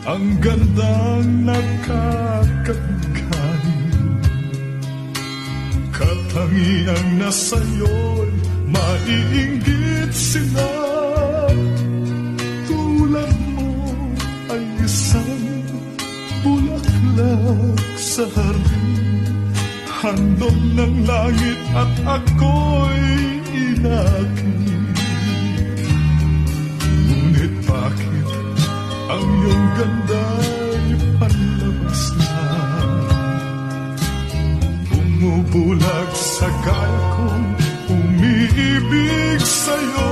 ang gandang nakakabigay. Katangiang na sa'yo'y maiinggit sila. Tulad mo ay isang bulaklak sa hardin, handog ng langit at ako'y inakit. Ngunit bakit ang iyong ganda'y panlabas na? Bumubulag sa gaya kong umiibig sa'yo.